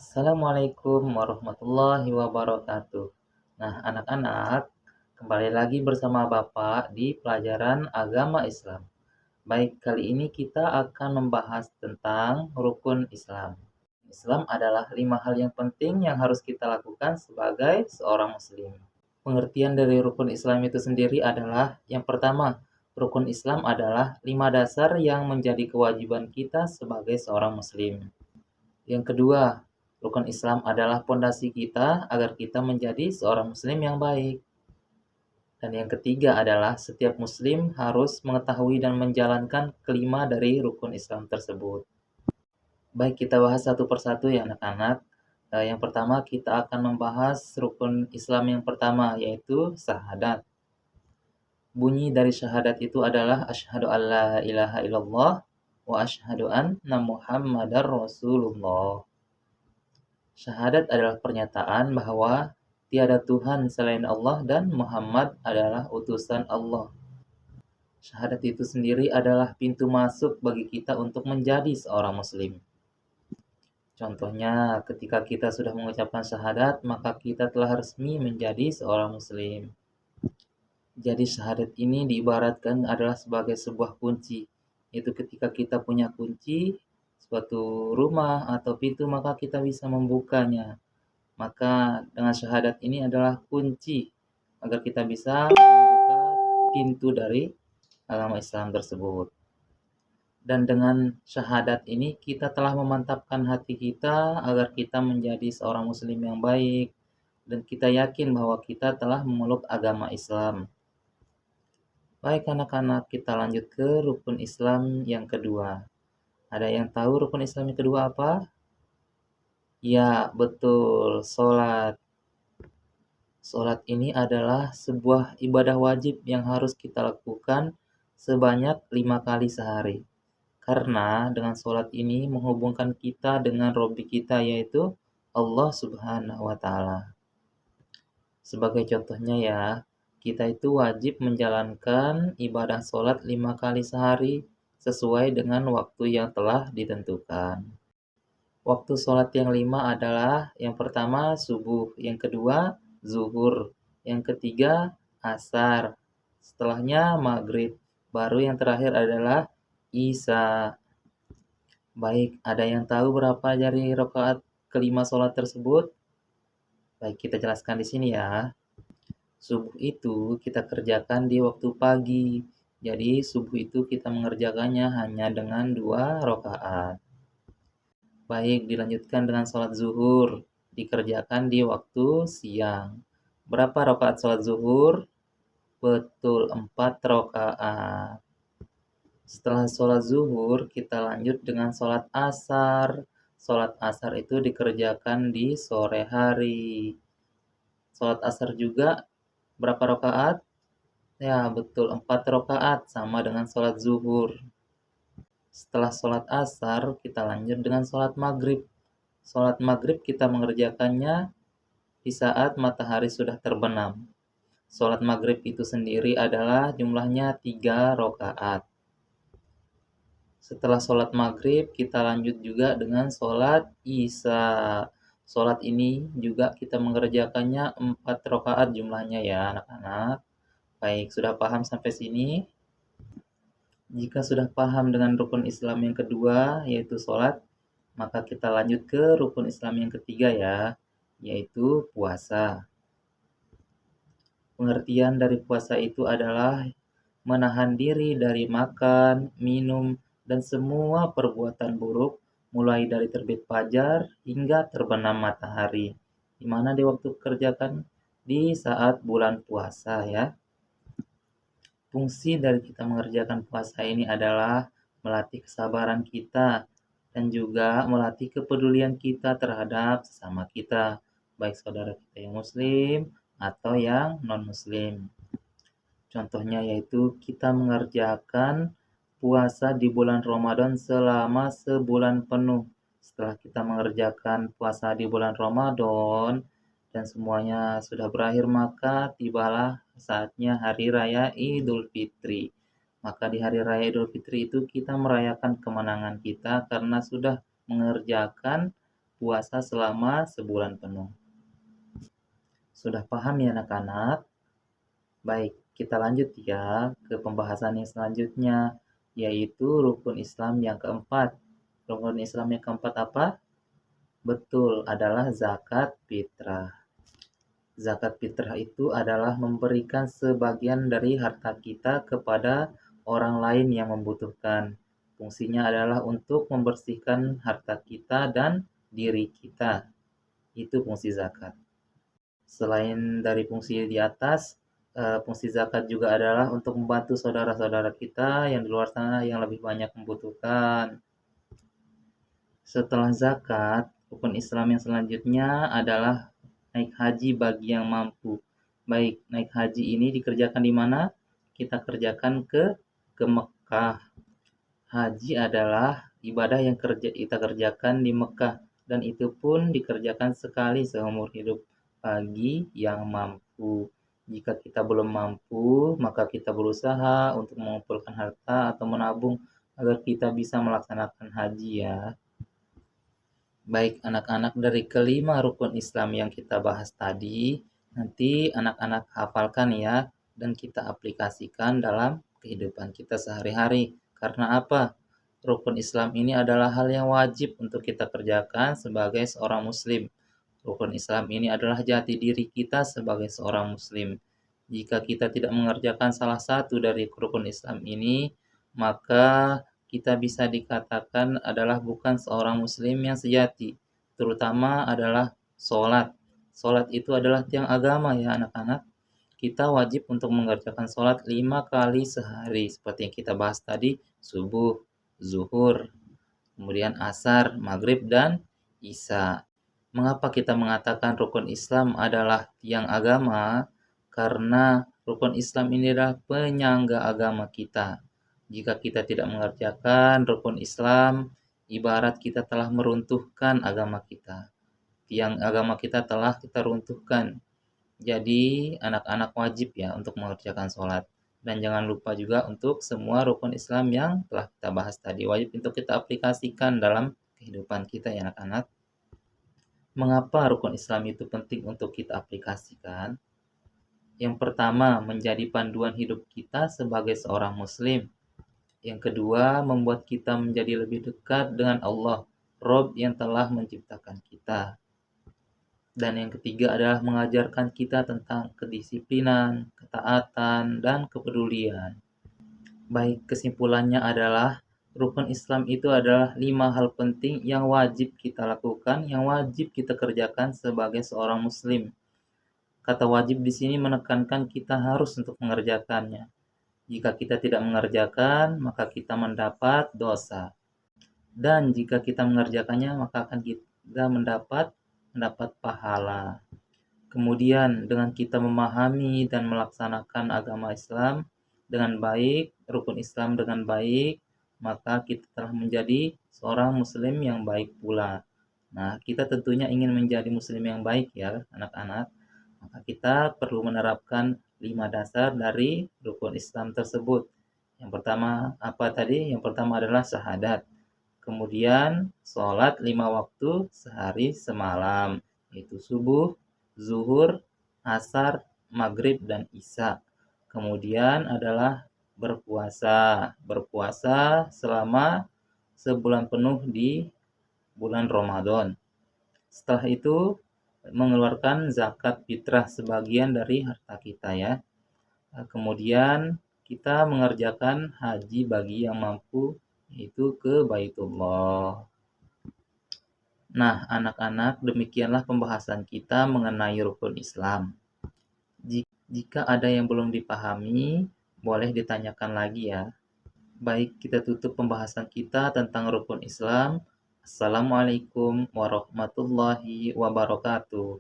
Assalamualaikum warahmatullahi wabarakatuh. Nah, anak-anak, kembali lagi bersama Bapak di pelajaran agama Islam. Baik, kali ini kita akan membahas tentang rukun Islam. Islam adalah 5 hal yang penting yang harus kita lakukan sebagai seorang muslim. Pengertian dari rukun Islam itu sendiri adalah yang pertama, rukun Islam adalah 5 dasar yang menjadi kewajiban kita sebagai seorang muslim. Yang kedua, rukun Islam adalah pondasi kita agar kita menjadi seorang muslim yang baik. Dan yang ketiga adalah setiap muslim harus mengetahui dan menjalankan kelima dari rukun Islam tersebut. Baik, kita bahas satu persatu ya anak-anak. Yang pertama kita akan membahas rukun Islam yang pertama yaitu syahadat. Bunyi dari syahadat itu adalah asyhadu alla ilaha illallah wa asyhadu anna muhammadar rasulullah. Syahadat adalah pernyataan bahwa tiada Tuhan selain Allah dan Muhammad adalah utusan Allah. Syahadat itu sendiri adalah pintu masuk bagi kita untuk menjadi seorang muslim. Contohnya, ketika kita sudah mengucapkan syahadat, maka kita telah resmi menjadi seorang muslim. Jadi syahadat ini diibaratkan adalah sebagai sebuah kunci. Itu ketika kita punya kunci suatu rumah atau pintu, maka kita bisa membukanya. Maka dengan syahadat ini adalah kunci agar kita bisa membuka pintu dari agama Islam tersebut. Dan dengan syahadat ini kita telah memantapkan hati kita agar kita menjadi seorang muslim yang baik dan kita yakin bahwa kita telah memeluk agama Islam. Baik anak-anak, kita lanjut ke rukun Islam yang kedua. Ada yang tahu rukun Islam yang kedua apa? Ya, betul, sholat. Sholat ini adalah sebuah ibadah wajib yang harus kita lakukan sebanyak 5 kali sehari. Karena dengan sholat ini menghubungkan kita dengan Robbi kita yaitu Allah Subhanahu wa Ta'ala. Sebagai contohnya ya, kita itu wajib menjalankan ibadah sholat 5 kali sehari sesuai dengan waktu yang telah ditentukan. Waktu sholat yang 5 adalah yang pertama subuh, yang kedua zuhur, yang ketiga asar, setelahnya maghrib, baru yang terakhir adalah isya. Baik, ada yang tahu berapa dari rakaat kelima sholat tersebut? Baik, kita jelaskan di sini ya. Subuh itu kita kerjakan di waktu pagi. Jadi subuh itu kita mengerjakannya hanya dengan 2 rakaat. Baik, dilanjutkan dengan sholat zuhur. Dikerjakan di waktu siang. Berapa rakaat sholat zuhur? Betul, 4 rakaat. Setelah sholat zuhur, kita lanjut dengan sholat asar. Sholat asar itu dikerjakan di sore hari. Sholat asar juga berapa rakaat? Ya, betul, 4 rakaat sama dengan sholat zuhur. Setelah sholat asar, kita lanjut dengan sholat maghrib. Sholat maghrib kita mengerjakannya di saat matahari sudah terbenam. Sholat maghrib itu sendiri adalah jumlahnya 3 rakaat. Setelah sholat maghrib, kita lanjut juga dengan sholat isya. Sholat ini juga kita mengerjakannya 4 rakaat jumlahnya ya anak-anak. Baik, sudah paham sampai sini? Jika sudah paham dengan rukun Islam yang kedua, yaitu sholat, maka kita lanjut ke rukun Islam yang ketiga ya, yaitu puasa. Pengertian dari puasa itu adalah menahan diri dari makan, minum, dan semua perbuatan buruk mulai dari terbit fajar hingga terbenam matahari, di mana di waktu kerjakan di saat bulan puasa ya. Fungsi dari kita mengerjakan puasa ini adalah melatih kesabaran kita dan juga melatih kepedulian kita terhadap sesama kita, baik saudara kita yang muslim atau yang non-muslim. Contohnya yaitu kita mengerjakan puasa di bulan Ramadan selama sebulan penuh. Setelah kita mengerjakan puasa di bulan Ramadan dan semuanya sudah berakhir, maka tibalah saatnya Hari Raya Idul Fitri. Maka di Hari Raya Idul Fitri itu kita merayakan kemenangan kita karena sudah mengerjakan berpuasa selama sebulan penuh. Sudah paham ya anak-anak? Baik, kita lanjut ya ke pembahasan yang selanjutnya, yaitu rukun Islam yang keempat. Rukun Islam yang keempat apa? Betul, adalah zakat fitrah. Zakat fitrah itu adalah memberikan sebagian dari harta kita kepada orang lain yang membutuhkan. Fungsinya adalah untuk membersihkan harta kita dan diri kita. Itu fungsi zakat. Selain dari fungsi di atas, fungsi zakat juga adalah untuk membantu saudara-saudara kita yang di luar sana yang lebih banyak membutuhkan. Setelah zakat, rukun Islam yang selanjutnya adalah naik haji bagi yang mampu. Baik, naik haji ini dikerjakan di mana? Kita kerjakan ke Mekah. Haji adalah ibadah yang kita kerjakan di Mekah dan itu pun dikerjakan sekali seumur hidup bagi yang mampu. Jika kita belum mampu, maka kita berusaha untuk mengumpulkan harta atau menabung agar kita bisa melaksanakan haji ya. Baik anak-anak, dari kelima rukun Islam yang kita bahas tadi, nanti anak-anak hafalkan ya, dan kita aplikasikan dalam kehidupan kita sehari-hari. Karena apa? Rukun Islam ini adalah hal yang wajib untuk kita kerjakan sebagai seorang muslim. Rukun Islam ini adalah jati diri kita sebagai seorang muslim. Jika kita tidak mengerjakan salah satu dari rukun Islam ini, maka kita bisa dikatakan adalah bukan seorang muslim yang sejati, terutama adalah sholat. Sholat itu adalah tiang agama ya anak-anak. Kita wajib untuk mengerjakan sholat 5 kali sehari, seperti yang kita bahas tadi, subuh, zuhur, kemudian asar, maghrib, dan isya. Mengapa kita mengatakan rukun Islam adalah tiang agama? Karena rukun Islam ini adalah penyangga agama kita. Jika kita tidak mengerjakan rukun Islam, ibarat kita telah meruntuhkan agama kita. Tiang agama kita telah kita runtuhkan. Jadi anak-anak wajib ya untuk mengerjakan sholat. Dan jangan lupa juga untuk semua rukun Islam yang telah kita bahas tadi. Wajib untuk kita aplikasikan dalam kehidupan kita ya anak-anak. Mengapa rukun Islam itu penting untuk kita aplikasikan? Yang pertama, menjadi panduan hidup kita sebagai seorang muslim. Yang kedua, membuat kita menjadi lebih dekat dengan Allah, Rob yang telah menciptakan kita. Dan yang ketiga adalah mengajarkan kita tentang kedisiplinan, ketaatan, dan kepedulian. Baik, kesimpulannya adalah rukun Islam itu adalah 5 hal penting yang wajib kita lakukan, yang wajib kita kerjakan sebagai seorang muslim. Kata wajib di sini menekankan kita harus untuk mengerjakannya. Jika kita tidak mengerjakan, maka kita mendapat dosa. Dan jika kita mengerjakannya, maka akan kita mendapat pahala. Kemudian dengan kita memahami dan melaksanakan agama Islam dengan baik, rukun Islam dengan baik, maka kita telah menjadi seorang muslim yang baik pula. Nah, kita tentunya ingin menjadi muslim yang baik ya, anak-anak. Maka kita perlu menerapkan 5 dasar dari rukun Islam tersebut. Yang pertama apa tadi? Yang pertama adalah syahadat. Kemudian sholat 5 waktu sehari semalam, yaitu subuh, zuhur, asar, maghrib, dan isya. Kemudian adalah berpuasa. Berpuasa selama sebulan penuh di bulan Ramadan. Setelah itu mengeluarkan zakat fitrah sebagian dari harta kita ya. Kemudian kita mengerjakan haji bagi yang mampu, yaitu ke Baitullah. Nah, anak-anak, demikianlah pembahasan kita mengenai rukun Islam. Jika ada yang belum dipahami, boleh ditanyakan lagi ya. Baik, kita tutup pembahasan kita tentang rukun Islam. Assalamualaikum warahmatullahi wabarakatuh.